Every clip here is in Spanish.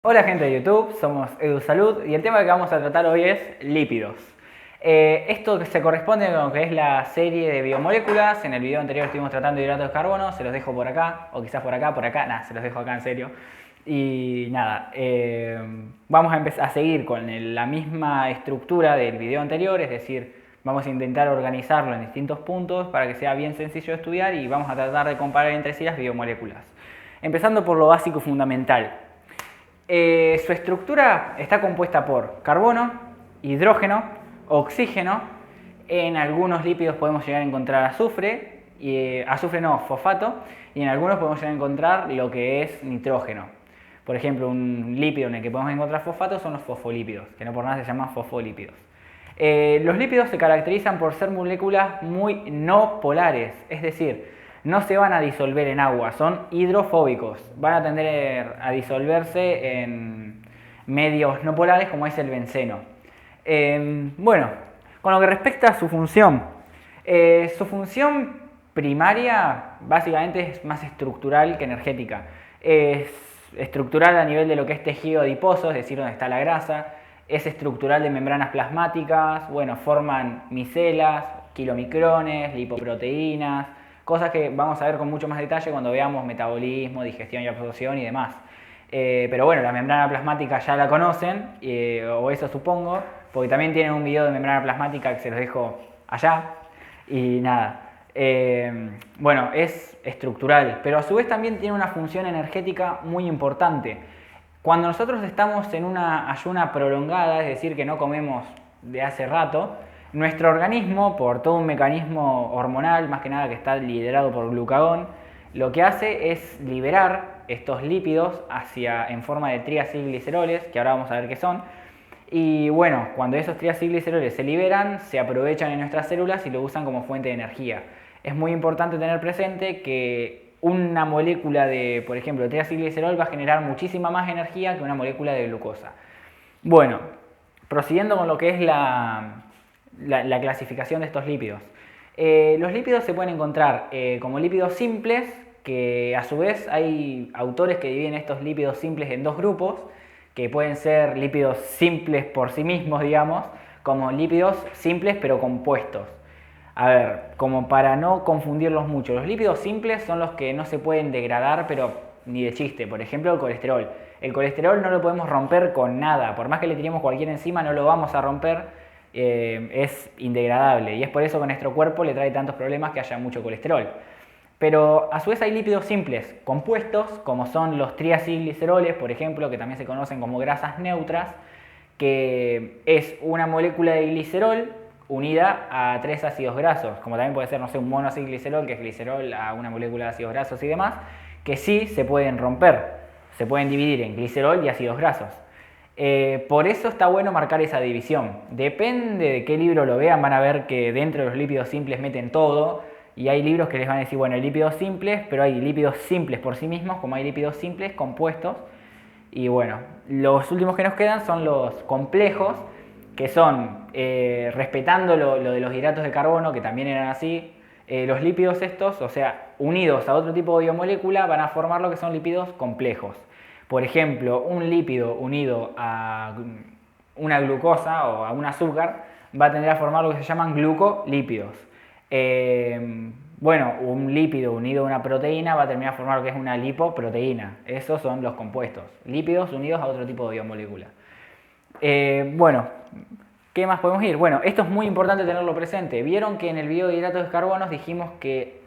Hola gente de YouTube, somos EduSalud y el tema que vamos a tratar hoy es lípidos. Esto se corresponde con lo que es la serie de biomoléculas. En el video anterior estuvimos tratando de hidratos de carbono, se los dejo por acá, o quizás por acá, nada, se los dejo acá en serio. Y nada, vamos a empezar a seguir con la misma estructura del video anterior, es decir, vamos a intentar organizarlo en distintos puntos para que sea bien sencillo de estudiar y vamos a tratar de comparar entre sí las biomoléculas. Empezando por lo básico fundamental. Su estructura está compuesta por carbono, hidrógeno, oxígeno. En algunos lípidos podemos llegar a encontrar azufre, fosfato, y en algunos podemos llegar a encontrar lo que es nitrógeno. Por ejemplo, un lípido en el que podemos encontrar fosfato son los fosfolípidos, que no por nada se llaman fosfolípidos. Los lípidos se caracterizan por ser moléculas muy no polares, es decir, no se van a disolver en agua, son hidrofóbicos, van a tender a disolverse en medios no polares como es el benceno. Bueno, con lo que respecta a su función primaria básicamente es más estructural que energética. Es estructural a nivel de lo que es tejido adiposo, es decir, donde está la grasa. Es estructural de membranas plasmáticas, bueno, forman micelas, kilomicrones, lipoproteínas, cosas que vamos a ver con mucho más detalle cuando veamos metabolismo, digestión y absorción y demás. Pero bueno, la membrana plasmática ya la conocen, o eso supongo, porque también tienen un video de membrana plasmática que se los dejo allá. Y nada, bueno, es estructural, pero a su vez también tiene una función energética muy importante. Cuando nosotros estamos en una ayuna prolongada, es decir, que no comemos de hace rato, nuestro organismo, por todo un mecanismo hormonal, más que nada que está liderado por glucagón, lo que hace es liberar estos lípidos en forma de triacilgliceroles, que ahora vamos a ver qué son. Y bueno, cuando esos triacilgliceroles se liberan, se aprovechan en nuestras células y lo usan como fuente de energía. Es muy importante tener presente que una molécula de, por ejemplo, triacilglicerol va a generar muchísima más energía que una molécula de glucosa. Bueno, prosiguiendo con lo que es la clasificación de estos lípidos. Los lípidos se pueden encontrar como lípidos simples, que a su vez hay autores que dividen estos lípidos simples en dos grupos, que pueden ser lípidos simples por sí mismos, digamos, como lípidos simples pero compuestos. A ver, como para no confundirlos mucho, los lípidos simples son los que no se pueden degradar, pero ni de chiste. Por ejemplo, el colesterol. El colesterol no lo podemos romper con nada. Por más que le tiremos cualquier enzima, no lo vamos a romper. Es indegradable. Y es por eso que a nuestro cuerpo le trae tantos problemas que haya mucho colesterol. Pero a su vez hay lípidos simples, compuestos, como son los triacilgliceroles, por ejemplo, que también se conocen como grasas neutras, que es una molécula de glicerol unida a tres ácidos grasos, como también puede ser, no sé, un monoacilglicerol, que es glicerol a una molécula de ácidos grasos y demás, que sí se pueden romper, se pueden dividir en glicerol y ácidos grasos. Por eso está bueno marcar esa división. Depende de qué libro lo vean, van a ver que dentro de los lípidos simples meten todo, y hay libros que les van a decir, bueno, hay lípidos simples, pero hay lípidos simples por sí mismos, como hay lípidos simples compuestos. Y bueno, los últimos que nos quedan son los complejos, que son, respetando lo de los hidratos de carbono, que también eran así, los lípidos estos, o sea, unidos a otro tipo de biomolécula, van a formar lo que son lípidos complejos. Por ejemplo, un lípido unido a una glucosa o a un azúcar va a tender a formar lo que se llaman glucolípidos. Bueno, un lípido unido a una proteína va a terminar a formar lo que es una lipoproteína. Esos son los compuestos, lípidos unidos a otro tipo de biomolécula. Bueno, ¿qué más podemos ir? Bueno, esto es muy importante tenerlo presente. Vieron que en el video de hidratos de carbono dijimos que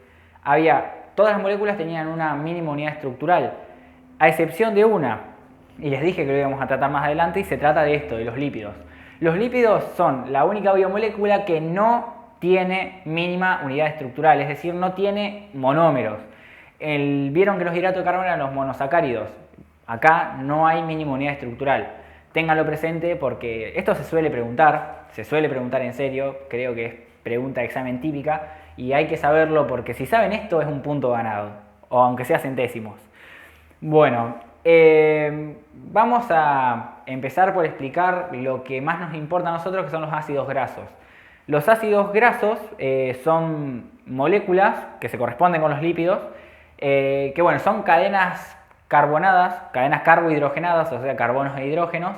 todas las moléculas tenían una mínima unidad estructural, a excepción de una, y les dije que lo íbamos a tratar más adelante, y se trata de esto, de los lípidos. Los lípidos son la única biomolécula que no tiene mínima unidad estructural, es decir, no tiene monómeros. Vieron que los hidratos de carbono eran los monosacáridos. Acá no hay mínima unidad estructural. Ténganlo presente porque esto se suele preguntar en serio, creo que es pregunta de examen típica, y hay que saberlo porque si saben esto es un punto ganado, o aunque sea centésimos. Bueno, vamos a empezar por explicar lo que más nos importa a nosotros, que son los ácidos grasos. Los ácidos grasos son moléculas que se corresponden con los lípidos, que bueno, son cadenas carbonadas, cadenas carbohidrogenadas, o sea, carbonos e hidrógenos,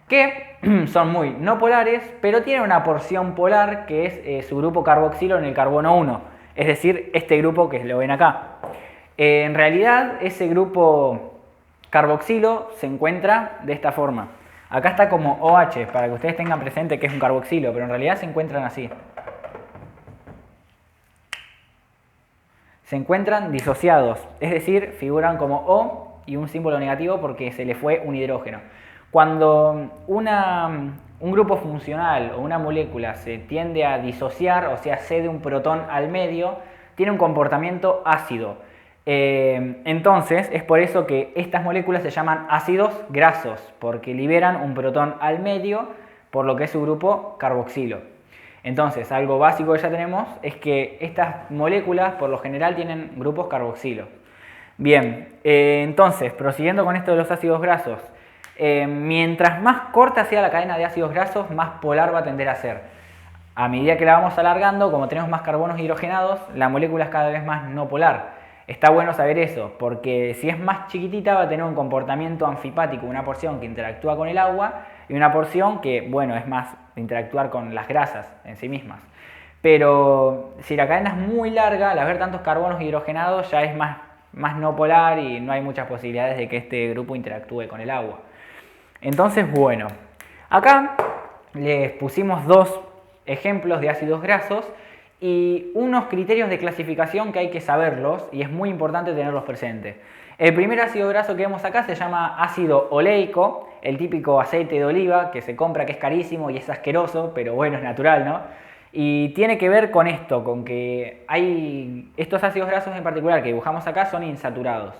que son muy no polares, pero tienen una porción polar que es su grupo carboxilo en el carbono 1, es decir, este grupo que lo ven acá. En realidad, ese grupo carboxilo se encuentra de esta forma. Acá está como OH, para que ustedes tengan presente que es un carboxilo, pero en realidad se encuentran así. Se encuentran disociados, es decir, figuran como O y un símbolo negativo porque se le fue un hidrógeno. Cuando un grupo funcional o una molécula se tiende a disociar, o sea, cede un protón al medio, tiene un comportamiento ácido. Entonces, es por eso que estas moléculas se llaman ácidos grasos, porque liberan un protón al medio, por lo que es su grupo carboxilo. Entonces, algo básico que ya tenemos es que estas moléculas por lo general tienen grupos carboxilo. Bien, entonces, prosiguiendo con esto de los ácidos grasos, mientras más corta sea la cadena de ácidos grasos, más polar va a tender a ser. A medida que la vamos alargando, como tenemos más carbonos hidrogenados, la molécula es cada vez más no polar. Está bueno saber eso, porque si es más chiquitita va a tener un comportamiento anfipático, una porción que interactúa con el agua y una porción que, bueno, es más interactuar con las grasas en sí mismas. Pero si la cadena es muy larga, al haber tantos carbonos hidrogenados ya es más no polar y no hay muchas posibilidades de que este grupo interactúe con el agua. Entonces, bueno, acá les pusimos dos ejemplos de ácidos grasos y unos criterios de clasificación que hay que saberlos y es muy importante tenerlos presentes. El primer ácido graso que vemos acá se llama ácido oleico, el típico aceite de oliva que se compra, que es carísimo y es asqueroso, pero bueno, es natural, ¿no? Y tiene que ver con esto, con que hay estos ácidos grasos en particular que dibujamos acá son insaturados.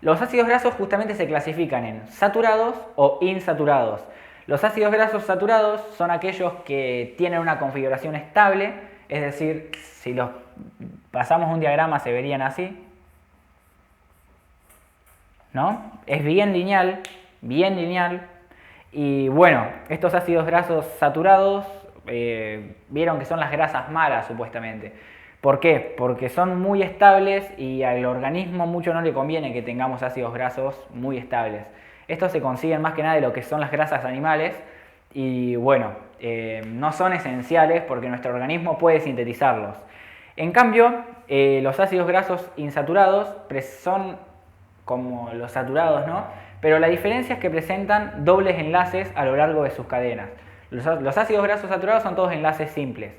Los ácidos grasos justamente se clasifican en saturados o insaturados. Los ácidos grasos saturados son aquellos que tienen una configuración estable, es decir, si los pasamos un diagrama se verían así, ¿no? Es bien lineal, y bueno, estos ácidos grasos saturados vieron que son las grasas malas supuestamente. ¿Por qué? Porque son muy estables y al organismo mucho no le conviene que tengamos ácidos grasos muy estables. Estos se consiguen más que nada de lo que son las grasas animales y bueno, no son esenciales porque nuestro organismo puede sintetizarlos. En cambio, los ácidos grasos insaturados son como los saturados, ¿no? Pero la diferencia es que presentan dobles enlaces a lo largo de sus cadenas. Los ácidos grasos saturados son todos enlaces simples,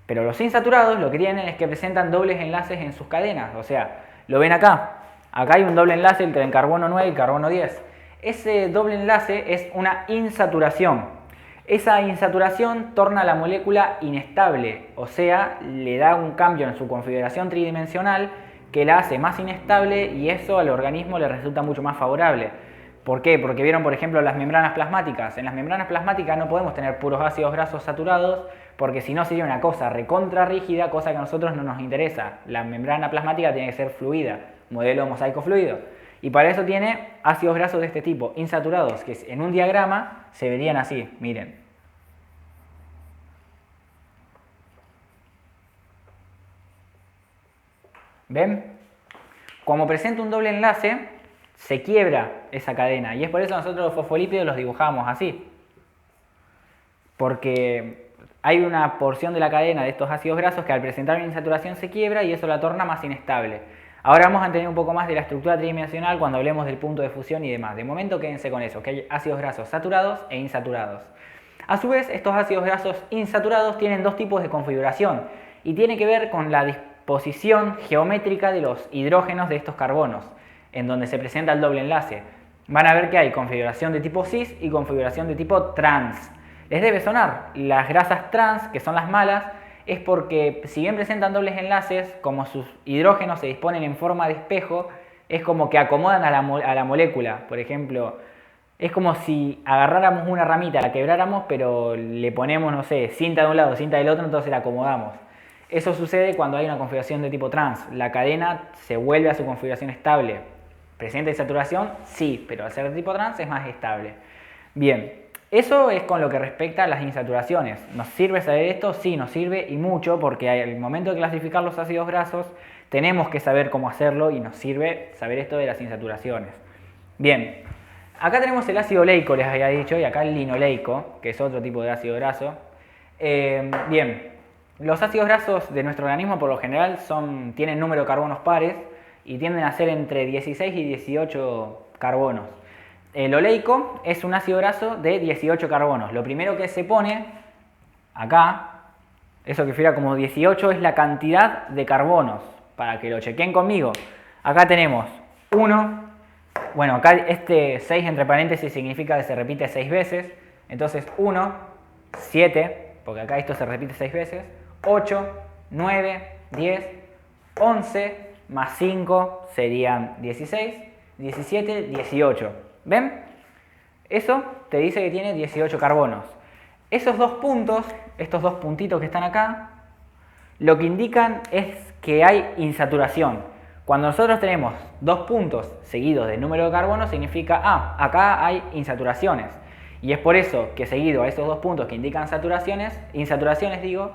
pero los insaturados lo que tienen es que presentan dobles enlaces en sus cadenas. O sea, lo ven acá. Acá hay un doble enlace entre el carbono 9 y el carbono 10. Ese doble enlace es una insaturación. Esa insaturación torna a la molécula inestable, o sea, le da un cambio en su configuración tridimensional que la hace más inestable y eso al organismo le resulta mucho más favorable. ¿Por qué? Porque vieron, por ejemplo, las membranas plasmáticas. En las membranas plasmáticas no podemos tener puros ácidos grasos saturados porque si no sería una cosa recontra rígida, cosa que a nosotros no nos interesa. La membrana plasmática tiene que ser fluida, modelo mosaico fluido. Y para eso tiene ácidos grasos de este tipo, insaturados, que en un diagrama se verían así, miren. ¿Ven? Como presenta un doble enlace, se quiebra esa cadena y es por eso nosotros los fosfolípidos los dibujamos así. Porque hay una porción de la cadena de estos ácidos grasos que al presentar una insaturación se quiebra y eso la torna más inestable. Ahora vamos a entender un poco más de la estructura tridimensional cuando hablemos del punto de fusión y demás. De momento quédense con eso, que hay ácidos grasos saturados e insaturados. A su vez, estos ácidos grasos insaturados tienen dos tipos de configuración y tiene que ver con la disposición geométrica de los hidrógenos de estos carbonos, en donde se presenta el doble enlace. Van a ver que hay configuración de tipo cis y configuración de tipo trans. Les debe sonar, las grasas trans, que son las malas, es porque si bien presentan dobles enlaces, como sus hidrógenos se disponen en forma de espejo, es como que acomodan a la molécula. Por ejemplo, es como si agarráramos una ramita, la quebráramos, pero le ponemos, no sé, cinta de un lado, cinta del otro, entonces la acomodamos. Eso sucede cuando hay una configuración de tipo trans. La cadena se vuelve a su configuración estable. ¿Presenta insaturación? Sí, pero al ser de tipo trans es más estable. Bien. Eso es con lo que respecta a las insaturaciones. ¿Nos sirve saber esto? Sí, nos sirve y mucho porque al momento de clasificar los ácidos grasos tenemos que saber cómo hacerlo y nos sirve saber esto de las insaturaciones. Bien, acá tenemos el ácido oleico, les había dicho, y acá el linoleico, que es otro tipo de ácido graso. Bien, los ácidos grasos de nuestro organismo por lo general tienen número de carbonos pares y tienden a ser entre 16 y 18 carbonos. El oleico es un ácido graso de 18 carbonos. Lo primero que se pone acá, eso que figura como 18, es la cantidad de carbonos, para que lo chequen conmigo. Acá tenemos 1, bueno, acá este 6 entre paréntesis significa que se repite 6 veces, entonces 1, 7, porque acá esto se repite 6 veces, 8, 9, 10, 11, más 5 serían 16, 17, 18. ¿Ven? Eso te dice que tiene 18 carbonos. Esos dos puntos, estos dos puntitos que están acá, lo que indican es que hay insaturación. Cuando nosotros tenemos dos puntos seguidos del número de carbonos, significa, acá hay insaturaciones. Y es por eso que seguido a esos dos puntos que indican insaturaciones digo,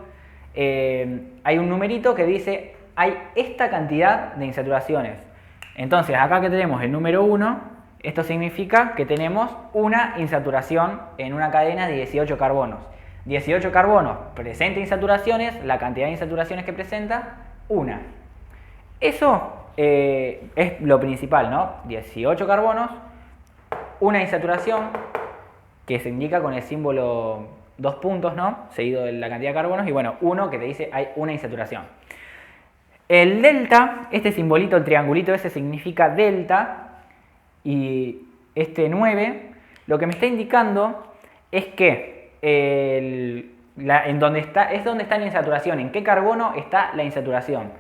hay un numerito que dice, hay esta cantidad de insaturaciones. Entonces, acá que tenemos el número 1, esto significa que tenemos una insaturación en una cadena de 18 carbonos. 18 carbonos presenta insaturaciones, la cantidad de insaturaciones que presenta, una. Eso es lo principal, ¿no? 18 carbonos, una insaturación, que se indica con el símbolo dos puntos, ¿no? Seguido de la cantidad de carbonos, y bueno, 1 que te dice hay una insaturación. El delta, este simbolito, el triangulito ese significa delta, y este 9, lo que me está indicando es que en donde está la insaturación, en qué carbono está la insaturación.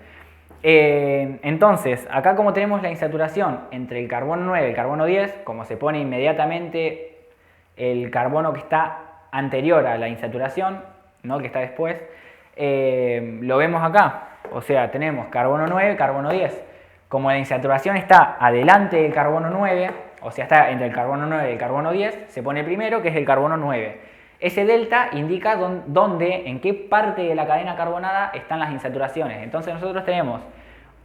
Entonces, acá como tenemos la insaturación entre el carbono 9 y el carbono 10, como se pone inmediatamente el carbono que está anterior a la insaturación, no que está después, lo vemos acá. O sea, tenemos carbono 9, carbono 10. Como la insaturación está adelante del carbono 9, o sea, está entre el carbono 9 y el carbono 10, se pone primero, que es el carbono 9. Ese delta indica en qué parte de la cadena carbonada están las insaturaciones. Entonces nosotros tenemos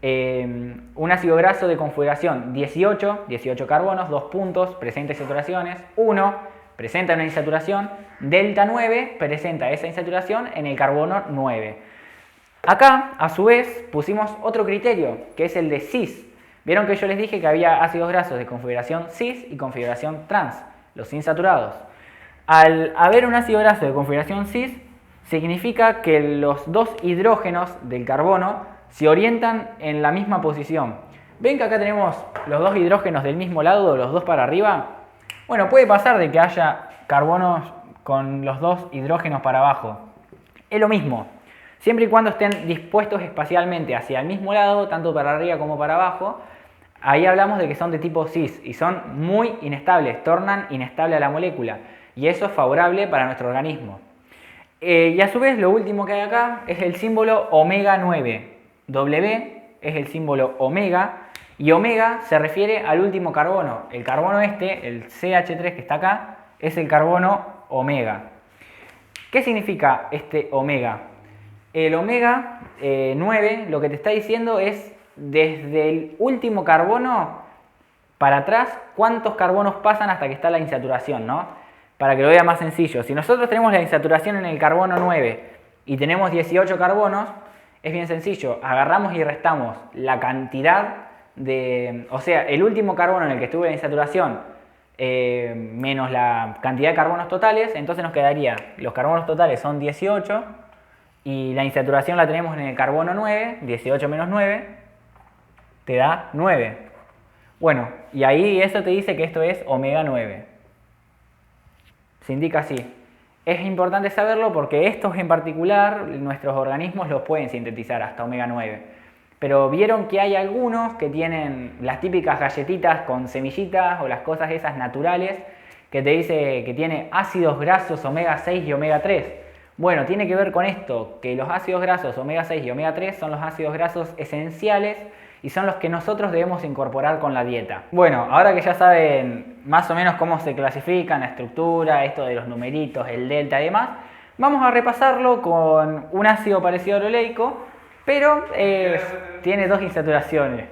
un ácido graso de configuración 18 carbonos, 2 puntos, presenta insaturaciones, 1 presenta una insaturación, delta 9 presenta esa insaturación en el carbono 9. Acá, a su vez, pusimos otro criterio, que es el de cis. Vieron que yo les dije que había ácidos grasos de configuración cis y configuración trans, los insaturados. Al haber un ácido graso de configuración cis, significa que los dos hidrógenos del carbono se orientan en la misma posición. ¿Ven que acá tenemos los dos hidrógenos del mismo lado, los dos para arriba? Bueno, puede pasar de que haya carbonos con los dos hidrógenos para abajo. Es lo mismo. Siempre y cuando estén dispuestos espacialmente hacia el mismo lado, tanto para arriba como para abajo, ahí hablamos de que son de tipo cis y son muy inestables, tornan inestable a la molécula. Y eso es favorable para nuestro organismo. Y a su vez, lo último que hay acá es el símbolo omega 9. W es el símbolo omega y omega se refiere al último carbono. El carbono el CH3 que está acá, es el carbono omega. ¿Qué significa este omega? El omega 9 lo que te está diciendo es desde el último carbono para atrás cuántos carbonos pasan hasta que está la insaturación, ¿no? Para que lo vea más sencillo. Si nosotros tenemos la insaturación en el carbono 9 y tenemos 18 carbonos, es bien sencillo. Agarramos y restamos la cantidad o sea, el último carbono en el que estuvo la insaturación menos la cantidad de carbonos totales, entonces nos quedaría, los carbonos totales son 18 y la insaturación la tenemos en el carbono 9, 18 menos 9, te da 9. Bueno, y ahí eso te dice que esto es omega 9. Se indica así. Es importante saberlo porque estos en particular, nuestros organismos los pueden sintetizar hasta omega 9. Pero vieron que hay algunos que tienen las típicas galletitas con semillitas o las cosas esas naturales que te dice que tiene ácidos grasos omega 6 y omega 3. Bueno, tiene que ver con esto, que los ácidos grasos omega 6 y omega 3 son los ácidos grasos esenciales y son los que nosotros debemos incorporar con la dieta. Bueno, ahora que ya saben más o menos cómo se clasifican, la estructura, esto de los numeritos, el delta y demás, vamos a repasarlo con un ácido parecido al oleico, pero tiene dos insaturaciones.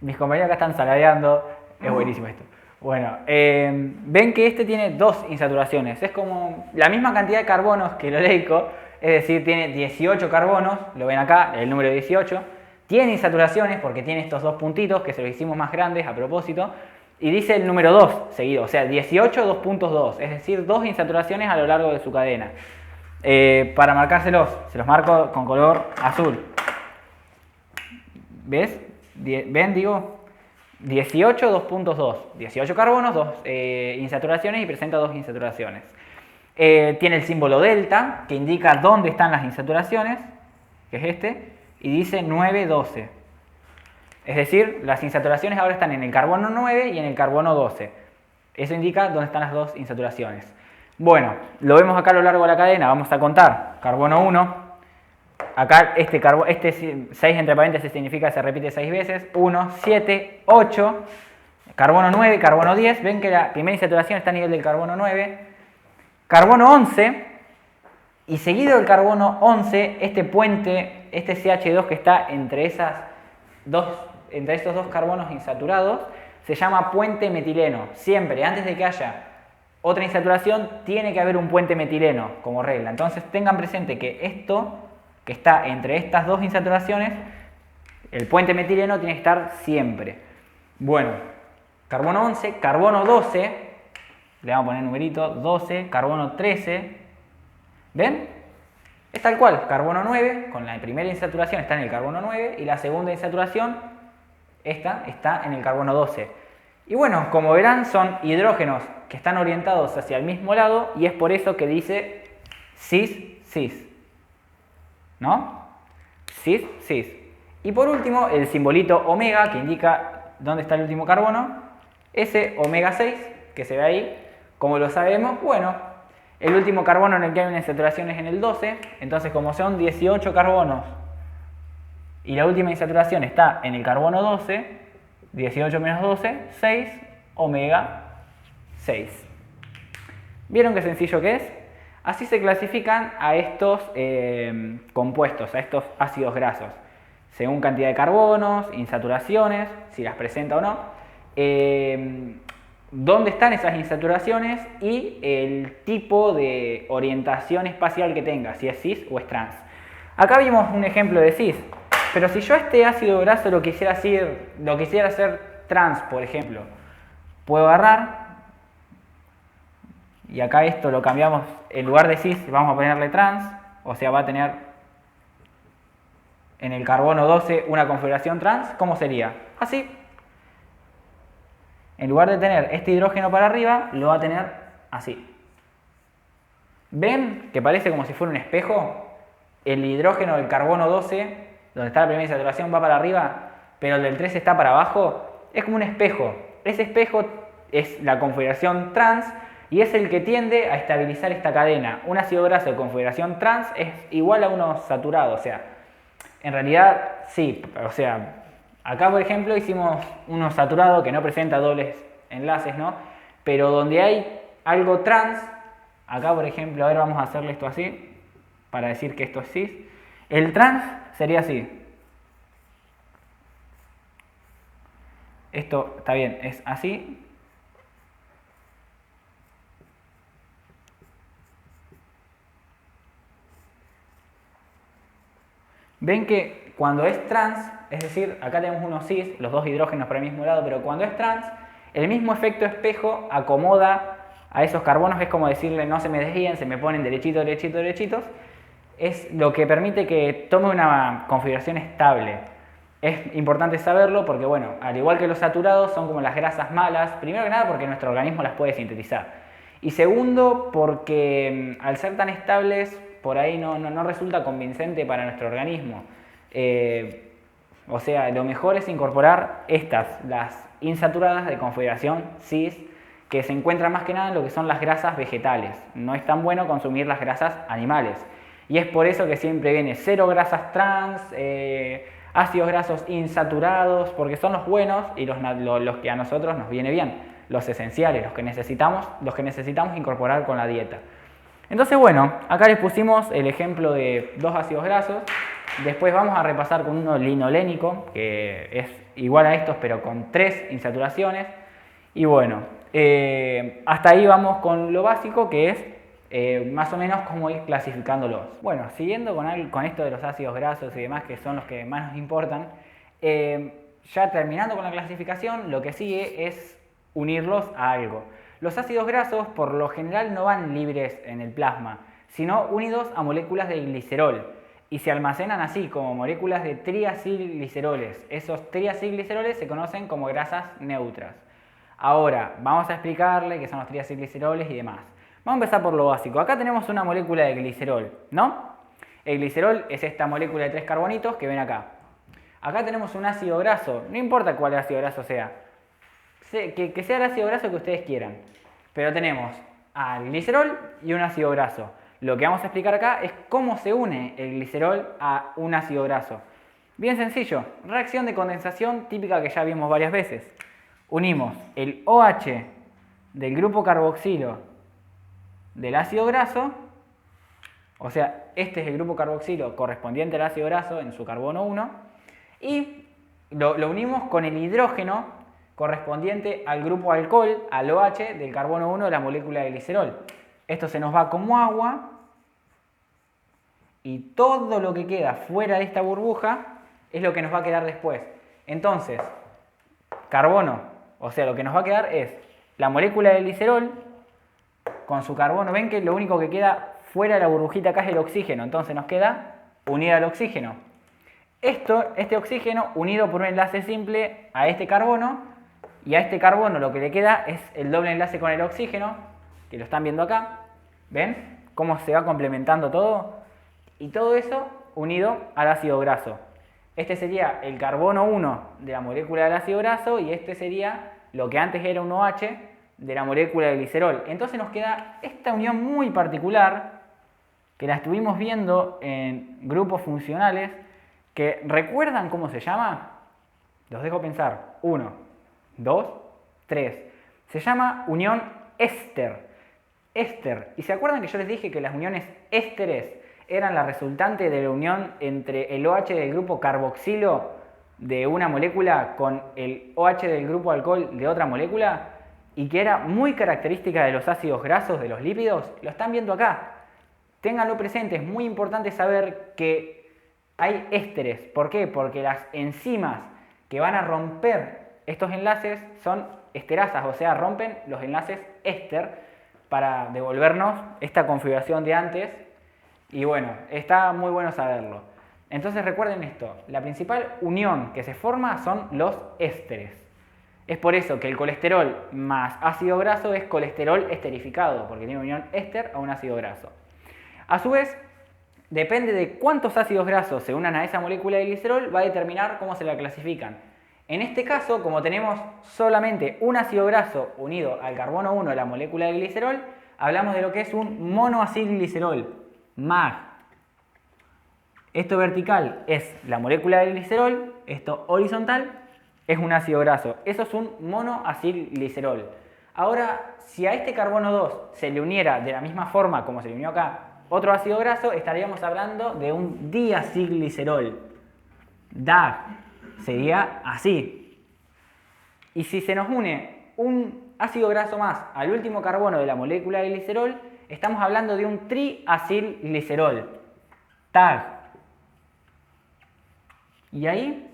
Mis compañeros acá están saladeando, es buenísimo esto. Bueno, ven que este tiene dos insaturaciones. Es como la misma cantidad de carbonos que el oleico, es decir, tiene 18 carbonos, lo ven acá, el número 18. Tiene insaturaciones porque tiene estos dos puntitos que se los hicimos más grandes a propósito. Y dice el número 2 seguido, o sea, 18, 2.2, es decir, dos insaturaciones a lo largo de su cadena. Para marcárselos, se los marco con color azul. ¿Ves? ¿Ven? Digo, 18, 2.2. 18 carbonos, 2 insaturaciones y presenta dos insaturaciones. Tiene el símbolo delta, que indica dónde están las insaturaciones, que es este, y dice 9, 12. Es decir, las insaturaciones ahora están en el carbono 9 y en el carbono 12. Eso indica dónde están las dos insaturaciones. Bueno, lo vemos acá a lo largo de la cadena, vamos a contar. Carbono 1, acá este 6 entre paréntesis significa que se repite 6 veces. 1, 7, 8, carbono 9, carbono 10. Ven que la primera insaturación está a nivel del carbono 9. Carbono 11, y seguido del carbono 11, este puente, este CH2 que está entre estos dos carbonos insaturados, se llama puente metileno. Siempre, antes de que haya otra insaturación, tiene que haber un puente metileno como regla. Entonces tengan presente que esto, que está entre estas dos insaturaciones, el puente metileno tiene que estar siempre. Bueno, carbono 11, carbono 12, le vamos a poner numerito, 12, carbono 13, ¿ven? Es tal cual, carbono 9, con la primera insaturación está en el carbono 9 y la segunda insaturación, esta, está en el carbono 12. Y bueno, como verán, son hidrógenos que están orientados hacia el mismo lado y es por eso que dice cis-cis. ¿No? Cis-cis. Y por último, el simbolito omega, que indica dónde está el último carbono. Ese omega 6, que se ve ahí, como lo sabemos, bueno, el último carbono en el que hay una insaturación es en el 12. Entonces, como son 18 carbonos y la última insaturación está en el carbono 12, 18 menos 12, 6, omega 6. ¿Vieron qué sencillo que es? Así se clasifican a estos compuestos, a estos ácidos grasos, según cantidad de carbonos, insaturaciones, si las presenta o no, dónde están esas insaturaciones y el tipo de orientación espacial que tenga, si es cis o es trans. Acá vimos un ejemplo de cis. Pero si yo este ácido graso lo quisiera hacer trans, por ejemplo, puedo agarrar y acá esto lo cambiamos, en lugar de cis vamos a ponerle trans, o sea va a tener en el carbono 12 una configuración trans. ¿Cómo sería? Así. En lugar de tener este hidrógeno para arriba, lo va a tener así. ¿Ven que parece como si fuera un espejo? El hidrógeno del carbono 12, donde está la primera insaturación, va para arriba, pero el del 13 está para abajo. Es como un espejo. Ese espejo es la configuración trans y es el que tiende a estabilizar esta cadena. Un ácido graso de configuración trans es igual a uno saturado. O sea, en realidad sí. O sea, acá por ejemplo hicimos uno saturado que no presenta dobles enlaces, ¿no? Pero donde hay algo trans, acá por ejemplo, a ver, vamos a hacerle esto así, para decir que esto es cis. El trans sería así. Esto está bien, es así. Ven que cuando es trans, es decir, acá tenemos unos cis, los dos hidrógenos para el mismo lado, pero cuando es trans, el mismo efecto espejo acomoda a esos carbonos, es como decirle no se me desvíen, se me ponen derechitos, derechitos, derechitos. Es lo que permite que tome una configuración estable. Es importante saberlo porque, bueno, al igual que los saturados, son como las grasas malas. Primero que nada porque nuestro organismo las puede sintetizar. Y segundo, porque al ser tan estables, por ahí no resulta convincente para nuestro organismo. O sea, lo mejor es incorporar las insaturadas de configuración cis, que se encuentran más que nada en lo que son las grasas vegetales. No es tan bueno consumir las grasas animales. Y es por eso que siempre viene cero grasas trans, ácidos grasos insaturados, porque son los buenos y los que a nosotros nos viene bien, los esenciales, los que necesitamos incorporar con la dieta. Entonces, bueno, acá les pusimos el ejemplo de dos ácidos grasos. Después vamos a repasar con uno linolénico, que es igual a estos, pero con 3 insaturaciones. Y bueno, Hasta ahí vamos con lo básico, que es más o menos cómo ir clasificándolos. Bueno, siguiendo con esto de los ácidos grasos y demás, que son los que más nos importan, ya terminando con la clasificación, lo que sigue es unirlos a algo. Los ácidos grasos por lo general no van libres en el plasma, sino unidos a moléculas de glicerol y se almacenan así como moléculas de triacilgliceroles. Esos triacilgliceroles se conocen como grasas neutras. Ahora, vamos a explicarle qué son los triacilgliceroles y demás. Vamos a empezar por lo básico. Acá tenemos una molécula de glicerol, ¿no? El glicerol es esta molécula de 3 carbonitos que ven acá. Acá tenemos un ácido graso, no importa cuál ácido graso sea, que sea el ácido graso que ustedes quieran. Pero tenemos al glicerol y un ácido graso. Lo que vamos a explicar acá es cómo se une el glicerol a un ácido graso. Bien sencillo, reacción de condensación típica que ya vimos varias veces. Unimos el OH del grupo carboxilo del ácido graso, o sea, este es el grupo carboxilo correspondiente al ácido graso en su carbono 1, y lo unimos con el hidrógeno correspondiente al grupo alcohol, al OH del carbono 1 de la molécula de glicerol. Esto se nos va como agua y todo lo que queda fuera de esta burbuja es lo que nos va a quedar después. Entonces, carbono, o sea, lo que nos va a quedar es la molécula de glicerol con su carbono. Ven que lo único que queda fuera de la burbujita acá es el oxígeno, entonces nos queda unida al oxígeno. Este oxígeno unido por un enlace simple a este carbono, y a este carbono lo que le queda es el doble enlace con el oxígeno, que lo están viendo acá. ¿Ven cómo se va complementando todo? Y todo eso unido al ácido graso. Este sería el carbono 1 de la molécula del ácido graso y este sería lo que antes era un OH de la molécula de glicerol. Entonces nos queda esta unión muy particular que la estuvimos viendo en grupos funcionales que ¿recuerdan cómo se llama? Los dejo pensar. 1, 2, 3. Se llama unión éster. Éster. ¿Y se acuerdan que yo les dije que las uniones ésteres eran la resultante de la unión entre el OH del grupo carboxilo de una molécula con el OH del grupo alcohol de otra molécula? Y que era muy característica de los ácidos grasos, de los lípidos. Lo están viendo acá. Ténganlo presente, es muy importante saber que hay ésteres. ¿Por qué? Porque las enzimas que van a romper estos enlaces son esterasas, o sea, rompen los enlaces éster para devolvernos esta configuración de antes. Y bueno, está muy bueno saberlo. Entonces recuerden esto, la principal unión que se forma son los ésteres. Es por eso que el colesterol más ácido graso es colesterol esterificado, porque tiene unión éster a un ácido graso. A su vez, depende de cuántos ácidos grasos se unan a esa molécula de glicerol, va a determinar cómo se la clasifican. En este caso, como tenemos solamente un ácido graso unido al carbono 1 de la molécula de glicerol, hablamos de lo que es un monoacilglicerol, MAG. Esto vertical es la molécula de glicerol, esto horizontal es un ácido graso. Eso es un monoacilglicerol. Ahora, si a este carbono 2 se le uniera de la misma forma como se le unió acá otro ácido graso, estaríamos hablando de un diacilglicerol. DAG. Sería así. Y si se nos une un ácido graso más al último carbono de la molécula de glicerol, estamos hablando de un triacilglicerol. TAG. Y ahí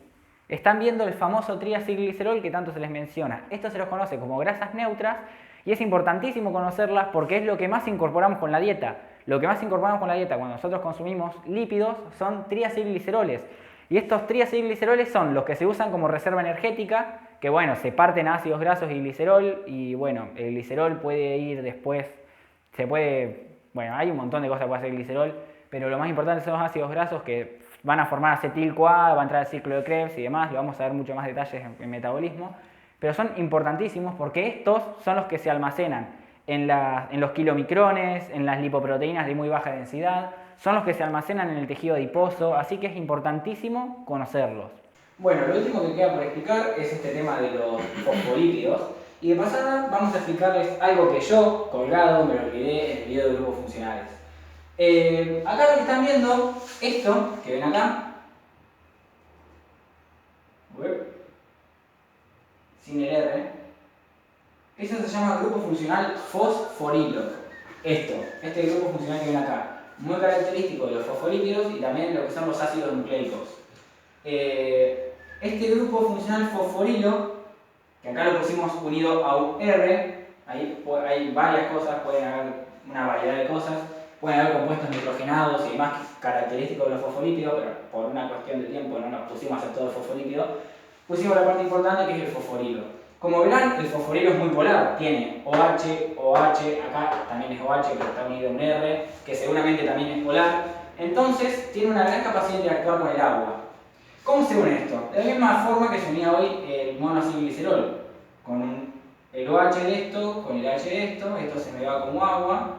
están viendo el famoso triacilglicerol que tanto se les menciona. Esto se los conoce como grasas neutras y es importantísimo conocerlas porque es lo que más incorporamos con la dieta. Lo que más incorporamos con la dieta cuando nosotros consumimos lípidos son triacilgliceroles. Y estos triacilgliceroles son los que se usan como reserva energética, que bueno, se parten a ácidos grasos y glicerol, y bueno, el glicerol puede ir después, bueno, hay un montón de cosas que puede hacer el glicerol, pero lo más importante son los ácidos grasos que van a formar acetil-CoA, va a entrar al ciclo de Krebs y demás, lo vamos a ver mucho más detalles en metabolismo, pero son importantísimos porque estos son los que se almacenan en los kilomicrones, en las lipoproteínas de muy baja densidad, son los que se almacenan en el tejido adiposo, así que es importantísimo conocerlos. Bueno, lo último que queda por explicar es este tema de los fosfolípidos, y de pasada vamos a explicarles algo que yo, colgado, me lo olvidé en el video de grupos funcionales. Acá lo que están viendo, esto que ven acá, sin el R, Eso se llama grupo funcional fosforilo. Este grupo funcional que ven acá, muy característico de los fosfolípidos y también lo que son los ácidos nucleicos. Este grupo funcional fosforilo, que acá lo pusimos unido a un R, ahí hay varias cosas, pueden haber una variedad de cosas, pueden haber compuestos nitrogenados y demás característicos de los fosfolípidos, pero por una cuestión de tiempo no nos pusimos a hacer todo el fosfolípido. Pusimos la parte importante que es el fosforilo. Como verán, el fosforilo es muy polar, tiene OH, OH, acá también es OH, pero está unido a un R, que seguramente también es polar. Entonces, tiene una gran capacidad de interactuar con el agua. ¿Cómo se une esto? De la misma forma que se unía hoy el monoacilglicerol, con el OH de esto, con el H de esto se me va como agua.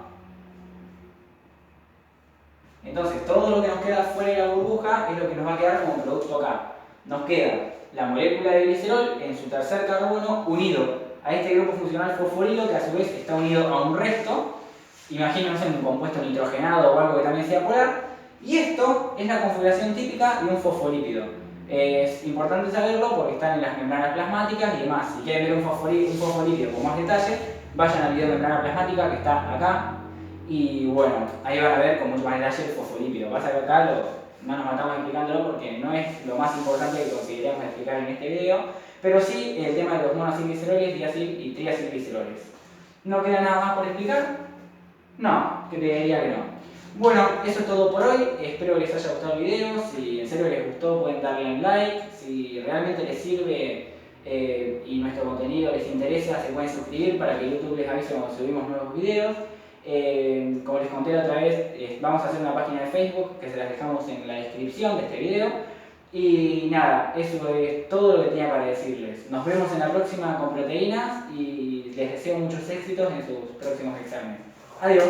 Entonces, todo lo que nos queda fuera de la burbuja es lo que nos va a quedar como producto acá. Nos queda la molécula de glicerol en su tercer carbono unido a este grupo funcional fosforilo que a su vez está unido a un resto, imagínense un compuesto nitrogenado o algo que también sea polar, y esto es la configuración típica de un fosfolípido. Es importante saberlo porque están en las membranas plasmáticas y demás. Si quieren ver un fosfolípido con más detalle, vayan al video de membrana plasmática que está acá, y bueno, ahí van a ver con mucho más detalle el fosfolípido. Pasa que acá no nos matamos explicándolo porque no es lo más importante que consideramos explicar en este video, pero sí el tema de los monoacilgliceroles, diacil y triacilgliceroles. ¿No queda nada más por explicar? No, que te diría que no. Bueno, eso es todo por hoy, espero que les haya gustado el video, si en serio les gustó pueden darle un like, si realmente les sirve y nuestro contenido les interesa se pueden suscribir para que YouTube les avise cuando subimos nuevos videos. Como les conté la otra vez, vamos a hacer una página de Facebook que se las dejamos en la descripción de este video. Y nada, eso es todo lo que tenía para decirles. Nos vemos en la próxima con proteínas y les deseo muchos éxitos en sus próximos exámenes. Adiós.